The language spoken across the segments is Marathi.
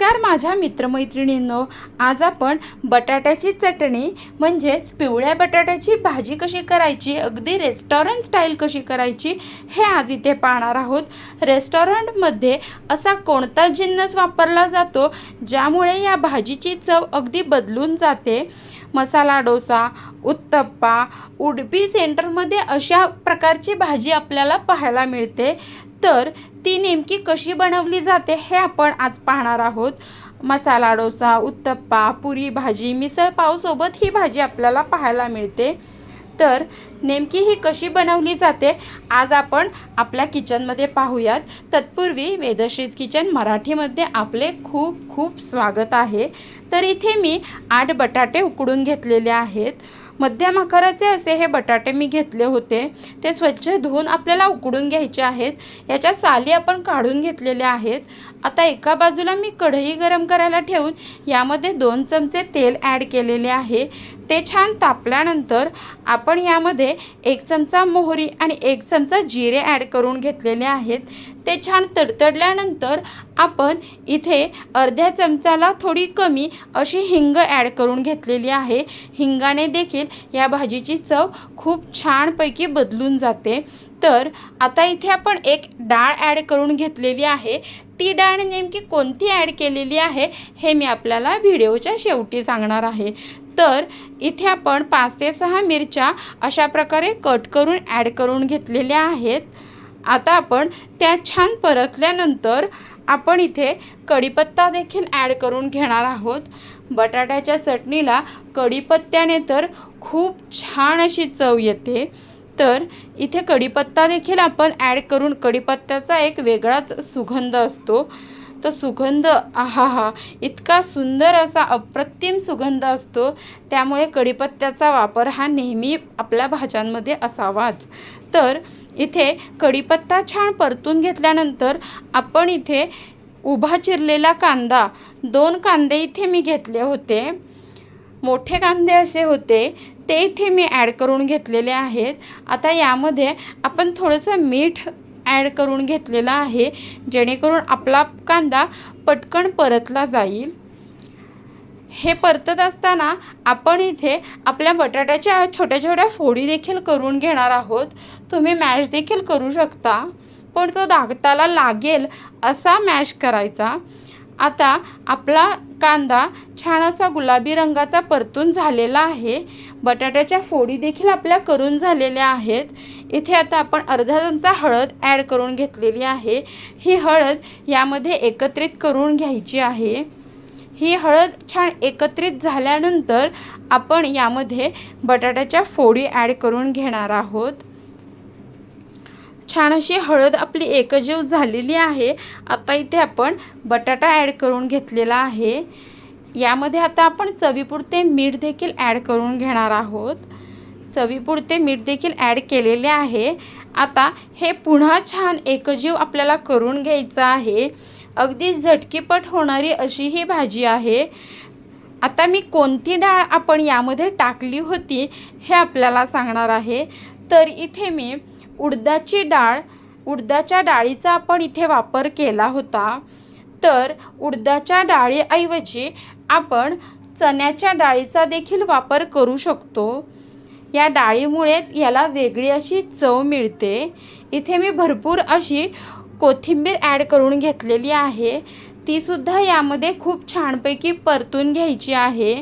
नमस्कार माझ्या मित्रमैत्रिणींनो, आज आपण बटाट्याची चटणी म्हणजेच पिवळ्या बटाट्याची भाजी कशी करायची, अगदी रेस्टॉरंट स्टाईल कशी करायची हे आज इथे पाहणार आहोत। रेस्टॉरंटमध्ये असा कोणता जिन्नस वापरला जातो ज्यामुळे या भाजीची चव अगदी बदलून जाते। मसाला डोसा, उत्तप्पा, उडुपी सेंटरमध्ये अशा प्रकारची भाजी आपल्याला पाहायला मिळते। तर ती नेमकी कशी बनवली जाते हे आपण आज पाहणार आहोत। मसाला डोसा, उत्तप्पा, पुरी भाजी, मिसळ पाव सोबत ही भाजी आपल्याला पाहायला मिळते। तर नेमकी ही कशी बनवली जाते आज आपण आपल्या किचनमध्ये पाहूयात। तत्पूर्वी वेदश्रीज किचन मराठीमध्ये आपले खूप खूप स्वागत आहे। तर इथे मी 8 बटाटे उकडून घेतलेले आहेत। मध्यम आकाराचे असे हे बटाटे मी घेतले होते। ते स्वच्छ धुवून आपल्याला उकडून घ्यायचे आहेत। याच्या साली आपण काढून घेतलेल्या आहेत। आता एका बाजूला मी कढई गरम करायला ठेवून यामध्ये 2 चमचे तेल ॲड केलेले आहे। ते छान तापल्यानंतर आपण यामध्ये 1 चमचा मोहरी आणि 1 चमचा जिरे ॲड करून घेतलेले आहेत। ते छान तडतडल्यानंतर आपण इथे अर्ध्या चमचाला थोडी कमी अशी हिंग ॲड करून घेतलेली आहे। हिंगाने देखील या भाजीची चव खूप छानपैकी बदलून जाते। तर आता इथे आपण एक डाळ ॲड करून घेतलेली आहे। ती डाळ नेमकी कोणती ॲड केलेली आहे हे मी आपल्याला व्हिडिओच्या शेवटी सांगणार आहे। तर इथे आपण 5 ते 6 मिरच्या अशा प्रकारे कट करून ॲड करून घेतलेल्या आहेत। आता आपण त्या छान परतल्यानंतर आपण इथे कढीपत्ता देखील ॲड करून घेणार आहोत। बटाट्याच्या चटणीला कढीपत्त्याने तर खूप छान अशी चव येते। तर इथे कढीपत्ता देखील आपण ॲड करून, कढीपत्त्याचा एक वेगळाच सुगंध असतो। तो सुगंध आहाहा, इतका सुंदर असा अप्रतिम सुगंध असतो। त्यामुळे कढीपत्त्याचा वापर हा नेहमी आपल्या भाज्यांमध्ये असावाच। तर इथे कढीपत्ता छान परतून घेतल्यानंतर आपण इथे उभा चिरलेला कांदा, 2 कांदे इथे मी घेतले होते। मोठे कांदे असे होते ते इथे मी ॲड करून घेतलेले आहेत। आता यामध्ये आपण थोडंसं मीठ ॲड करून घेतलेला आहे जेणेकरून आपला कांदा पटकन परतला जाईल। हे परतत असताना आपण इथे आपल्या बटाट्याच्या छोट्या छोट्या फोडी देखील करून घेणार आहोत। तुम्ही मॅश देखील करू शकता, पण तो दाताला लागेल असा मॅश करायचा। आता आपला कांदा छान असा गुलाबी रंगाचा परतून झालेला आहे। बटाट्याच्या फोडी देखील आपल्या करून झालेल्या आहेत। इथे आता आपण अर्धा चमचा हळद ॲड करून घेतलेली आहे। ही हळद यामध्ये एकत्रित करून घ्यायची आहे। ही हळद छान एकत्रित झाल्यानंतर आपण यामध्ये बटाट्याच्या फोडी ॲड करून घेणार आहोत। छान अशी हळद आपली एकजीव झालेली आहे। आता इथे आपण बटाटा ॲड करून घेतलेला आहे। यामध्ये आता आपण चवीपुरते मीठ देखील ॲड करून घेणार आहोत। चवीपुरते मीठ देखील ॲड केलेले आहे। आता हे पुन्हा छान एकजीव आपल्याला करून घ्यायचं आहे। अगदी झटकीपट होणारी अशी ही भाजी आहे। आता मी कोणती डाळ आपण यामध्ये टाकली होती हे आपल्याला सांगणार आहे। तर इथे मी उडदाच्या डाळीचा आपण इथे वापर केला होता। तर उडदाच्या डाळीऐवजी आपण चण्याच्या डाळीचा देखील वापर करू शकतो। या डाळीमुळेच याला वेगळी अशी चव मिळते। इथे मी भरपूर अशी कोथिंबीर ॲड करून घेतलेली आहे। तीसुद्धा यामध्ये खूप छानपैकी परतून घ्यायची आहे।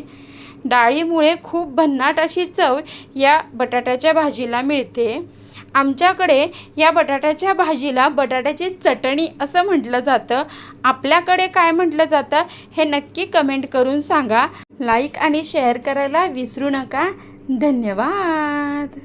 डाळीमुळे खूप भन्नाट अशी चव या बटाट्याच्या भाजीला मिळते। आमच्याकडे या बटाट्याच्या भाजीला बटाट्याची चटणी असं म्हटलं जातं। आपल्याकडे काय म्हटलं जातं हे नक्की कमेंट करून सांगा। लाईक आणि शेअर करायला विसरू नका। धन्यवाद।